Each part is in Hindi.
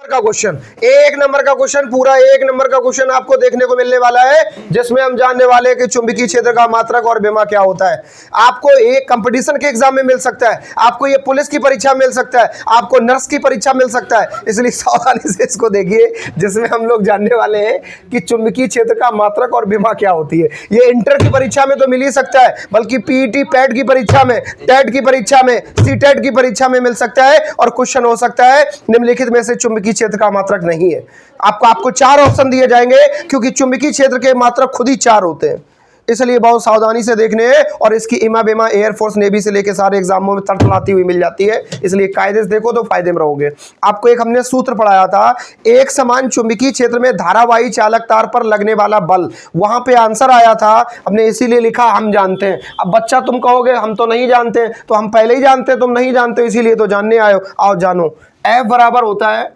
का क्वेश्चन, एक नंबर का क्वेश्चन, पूरा एक नंबर का क्वेश्चन आपको देखने को मिलने वाला है, जिसमें हम जानने वाले हैं कि चुंबकीय क्षेत्र का मात्रक और विमा क्या होता है। आपको एक कंपटीशन के एग्जाम में मिल सकता है, आपको ये पुलिस की परीक्षा मिल सकता है, आपको नर्स की परीक्षा मिल सकता है, इसलिए सावधानी से इसको देखिए, जिसमें हम लोग जानने वाले हैं कि चुंबकीय क्षेत्र का मात्रक और विमा क्या होती है। ये इंटर की परीक्षा में तो मिल ही सकता है, बल्कि पीईटी पैट की परीक्षा में, टेट की परीक्षा में, सीटेट की परीक्षा में मिल सकता है, और क्वेश्चन हो सकता है निम्नलिखित में से चुंबकीय क्षेत्र का मात्रक नहीं है। आपको चार ऑप्शन दिए जाएंगे, क्योंकि चुंबकीय क्षेत्र के मात्रक खुद ही चार होते हैं, इसलिए बहुत सावधानी से देखने हैं। और इसकी इमा बिमा एयरफोर्स नेवी से लेकर सारे एग्जामों में तड़तड़ाती हुई मिल जाती है, इसलिए कायदे से देखो तो फायदे में रहोगे। आपको एक हमने सूत्र पढ़ाया था, एक समान चुंबकीय क्षेत्र में धारावाही चालक तार पर लगने वाला बल, वहां पे आंसर आया था, हमने इसीलिए लिखा हम जानते हैं। अब बच्चा तुम कहोगे हम तो नहीं जानते, तो हम पहले ही जानते हैं, तुम नहीं जानते इसीलिए तो जानने आए हो। आओ जानो, F बराबर होता है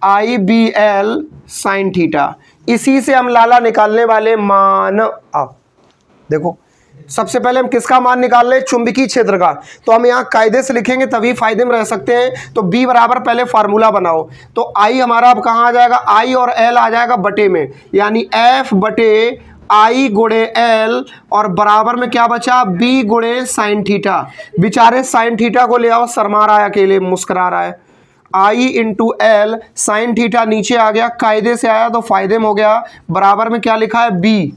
IBL साइन थीटा, इसी से हम लाला निकालने वाले मान। आओ देखो, सबसे पहले हम किसका मान निकाल रहे हैं? चुंबकीय क्षेत्र का। तो हम यहाँ कायदे से लिखेंगे तभी फायदे में रह सकते हैं। तो B बराबर पहले फार्मूला बनाओ, तो I हमारा अब कहाँ आ जाएगा? I और L आ जाएगा बटे में, यानी F बटे I गुणे L, और बराबर में क्या बचा? B गुणे साइन थीटा। बेचारे साइन थीटा को ले आओ, शर्मा रहा है, अकेले मुस्कुरा रहा है। I into L sine theta नीचे आ गया, कायदे से आया तो फायदे में हो गया। बराबर में क्या लिखा है? B।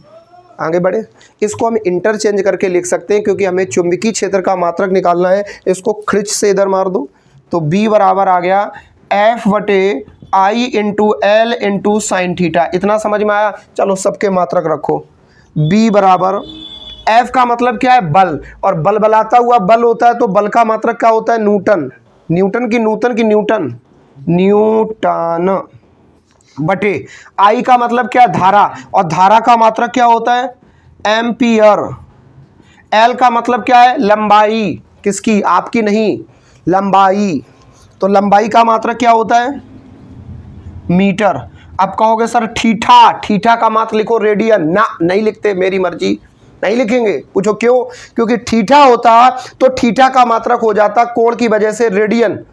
आगे बढ़े, इसको हम इंटरचेंज करके लिख सकते हैं, क्योंकि हमें चुंबकीय क्षेत्र का मात्रक निकालना है। इसको खिंच से इधर मार दो, तो B बराबर आ गया F बटे I into L into sine theta. इतना समझ में आया? चलो सबके मात्रक रखो। B बराबर F का मतलब क्या है? बल, और बल बलाता हुआ बल होता है, तो बल का मात्रक क्या होता है? न्यूटन। न्यूटन की नूतन की न्यूटन, न्यूटन बटे I का मतलब क्या? धारा, और धारा का मात्रक क्या होता है? एम्पियर। L का मतलब क्या है? लंबाई। किसकी? आपकी नहीं, लंबाई। तो लंबाई का मात्रक क्या होता है? मीटर। अब कहोगे सर थीटा, थीटा का मात्रक लिखो रेडियन। ना, नहीं लिखते, मेरी मर्जी, नहीं लिखेंगे। पूछो क्यों? क्योंकि थीटा होता तो थीटा का मात्रक हो जाता कोण की वजह से रेडियन,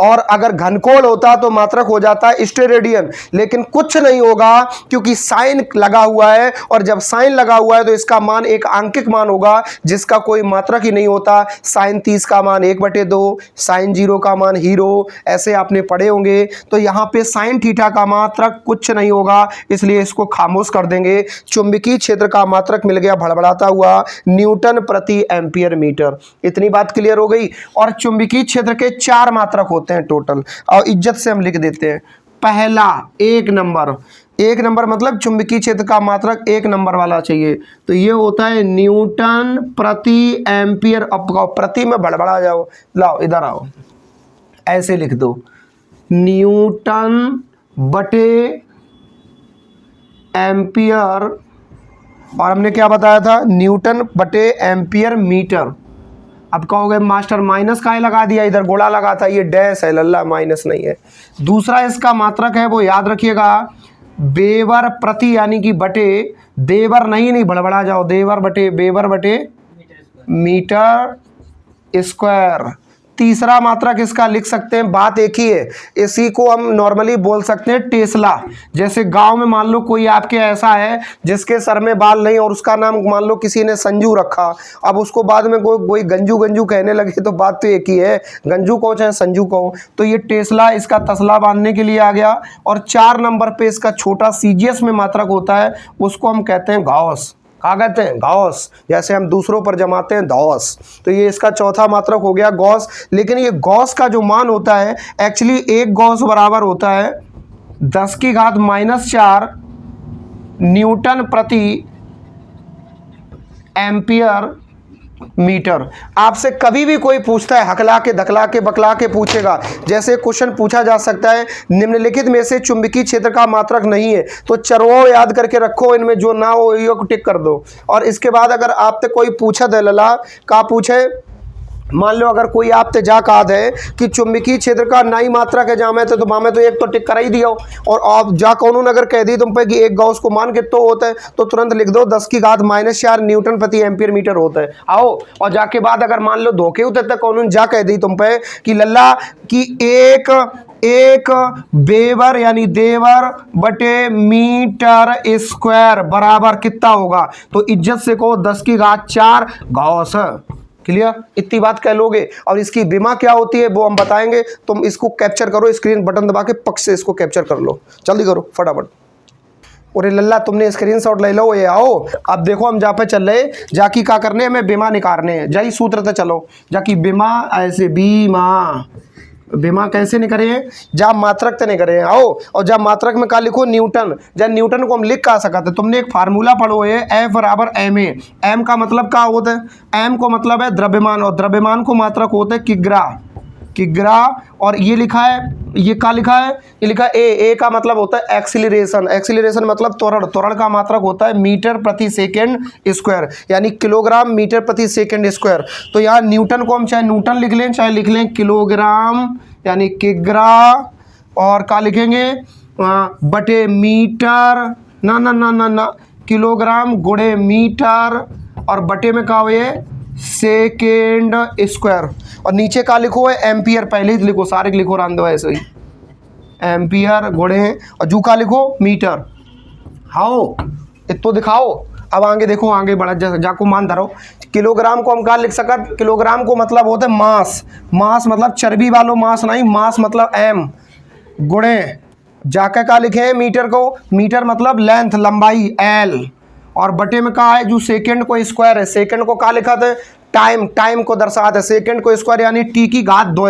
और अगर घनकोण होता तो मात्रक हो जाता स्टेरेडियन। लेकिन कुछ नहीं होगा, क्योंकि साइन लगा हुआ है, और जब साइन लगा हुआ है तो इसका मान एक आंकिक मान होगा, जिसका कोई मात्रक ही नहीं होता। साइन 30 का मान 1/2, साइन 0 का मान 0, ऐसे आपने पढ़े होंगे। तो यहाँ पे साइन थीटा का मात्रक कुछ नहीं होगा, इसलिए इसको खामोश कर देंगे। चुंबकीय क्षेत्र का मात्रक मिल गया भड़बड़ाता हुआ न्यूटन प्रति एम्पियर मीटर। इतनी बात क्लियर हो गई। और चुंबकीय क्षेत्र के 4 मात्रक होते हैं टोटल, और इज्जत से हम लिख देते हैं। पहला एक नंबर, एक नंबर मतलब चुंबकीय क्षेत्र का मात्रक एक नंबर वाला चाहिए, तो ये होता है न्यूटन प्रति एम्पियर। अब प्रति में बड़बड़ा जाओ, लाओ इधर आओ, ऐसे लिख दो, न्यूटन बटे एम्पियर, और हमने क्या बताया था? न्यूटन बटे एम्पियर मीटर। अब कहोगे मास्टर माइनस काहे लगा दिया, इधर गोला लगा था, ये डैश है लल्ला, माइनस नहीं है। दूसरा इसका मात्रक है वो याद रखिएगा, वेबर प्रति, यानी कि बटे, देवर नहीं बड़बड़ा जाओ, देवर बटे वेबर बटे मीटर स्क्वायर। तीसरा मात्रक इसका लिख सकते हैं, बात एक ही है, इसी को हम नॉर्मली बोल सकते हैं टेस्ला। जैसे गांव में मान लो कोई आपके ऐसा है जिसके सर में बाल नहीं, और उसका नाम मान लो किसी ने संजू रखा, अब उसको बाद में कोई गंजू गंजू कहने लगे, तो बात तो एक ही है, गंजू कहो चाहे संजू कहो। तो ये टेस्ला इसका तसला बांधने के लिए आ गया। और 4 नंबर पे इसका छोटा सीजीएस में मात्रक होता है, उसको हम कहते हैं गॉस। क्या कहते हैं? गॉस। जैसे हम दूसरों पर जमाते हैं गॉस, तो ये इसका चौथा मात्रक हो गया गॉस। लेकिन ये गॉस का जो मान होता है, एक्चुअली एक गॉस बराबर होता है 10⁻⁻4 न्यूटन प्रति एम्पियर मीटर। आपसे कभी भी कोई पूछता है, हकला के धकला के बकला के पूछेगा, जैसे क्वेश्चन पूछा जा सकता है, निम्नलिखित में से चुंबकीय क्षेत्र का मात्रक नहीं है, तो चरवाओ याद करके रखो, इनमें जो ना हो ये को टिक कर दो। और इसके बाद अगर आपसे कोई पूछा दे लला का पूछे, मान लो अगर कोई आपसे जा कहा है कि चुंबकीय क्षेत्र का नई मात्रक है जामे, तो मामे तो एक तो टिक करा ही दिया, और आप जा कौन अगर कह दी तुम पे कि एक गॉस को मान के तो होता है, तो तुरंत लिख दो 10⁻⁻4 न्यूटन प्रति एम्पियर मीटर होता है। आओ, और जाके बाद अगर मान लो धोखे उतर तक कौन जा कह दी तुम पे कि लल्ला कि एक एक वेबर यानी देवर बटे मीटर स्क्वायर बराबर कितना होगा? तो इज्जत से को 10⁴ गॉस। क्लियर? इतनी बात कह लोगे। और इसकी विमा क्या होती है वो हम बताएंगे। तुम इसको कैप्चर करो, स्क्रीन बटन दबा के पक्ष से इसको कैप्चर कर लो, जल्दी करो फटाफट। अरे लल्ला तुमने स्क्रीनशॉट ले लो, ये आओ। अब देखो हम जहाँ पे चल रहे, जाकी का करने हमें बीमा निकालने हैं। जाई सूत्र तो चलो, जाकी बीमा ऐसे बीमा कैसे निकले? जब मात्रक तो निकले आओ। और जब मात्रक में का लिखो न्यूटन। जब न्यूटन को हम लिख का सकते, तुमने एक फार्मूला पढ़ो है F बराबर ma। m का मतलब क्या होता है? m को मतलब है द्रव्यमान, और द्रव्यमान को मात्रक होता है किग्रा। और ये लिखा है, ये क्या लिखा है? ये लिखा है ए का मतलब होता है एक्सीलरेशन मतलब त्वरण का मात्रक होता है मीटर प्रति सेकेंड स्क्वायर, यानी किलोग्राम मीटर प्रति सेकेंड स्क्वायर। तो यहाँ न्यूटन को हम चाहे न्यूटन लिख लें, चाहे लिख लें किलोग्राम यानी किग्रा, और क्या लिखेंगे बटे मीटर, ना किलोग्राम गुणे मीटर, और बटे में क्या हुए सेकेंड स्क्वायर। और नीचे का लिखो है एम्पियर, पहले ही लिखो, सारे लिखो रांधो ऐसे ही एम्पियर गुणे, और जू का लिखो मीटर। हाओ इतो दिखाओ। अब आगे देखो, आगे बढ़ा जाको मान धरो। किलोग्राम को हम क्या लिख सकते? किलोग्राम को मतलब होता है मास मतलब चर्बी वालों मास नहीं, मास मतलब m गुणे जाके क्या लिखे मीटर को? मीटर मतलब लेंथ लंबाई l, और बटे में कहा है जो सेकंड को स्क्वायर है। सेकंड को क्या लिखा था? टाइम को दर्शाते है। सेकंड को स्क्वायर यानी t⁵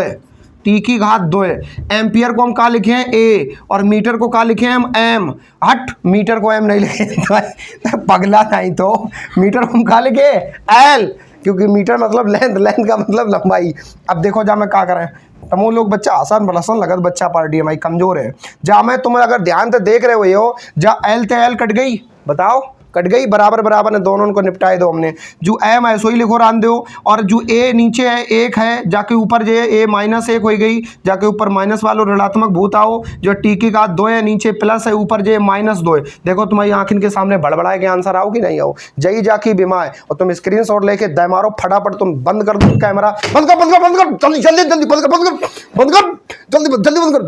है। एम्पियर को हम क्या लिखे हैं a, और मीटर को क्या लिखे हैं हम m। हट, मीटर को m नहीं लिखे पगला नहीं तो मीटर को हम क्या लिखे l, क्योंकि मीटर मतलब लेंथ का मतलब लंबाई। अब देखो जा मैं क्या करें, तमो लोग बच्चा आसान बलसन लगत, बच्चा पार्टी हमारी कमजोर है। जा मैं तुम्हें अगर ध्यान से देख रहे हो, जा एल ते एल कट गई, बताओ कट गई, बराबर ने दोनों को निपटाए दो हमने। जो एम है सो ही लिखो रान दो, और जो ए नीचे है 1 है, जाके ऊपर जो ए -1 हो गई, जाके ऊपर माइनस वालों ऋणात्मक भूत आओ। जो t⁵ है नीचे प्लस है, ऊपर जो -2 है। देखो तुम्हारी आंखिन के सामने बड़बड़ाए के आंसर आओ कि नहीं आओ? जई जाकी बीमा है। और तुम स्क्रीनशॉट लेके दे मारो फटाफट, तुम बंद कर दो कैमरा, बंद कर जल्दी बंद कर,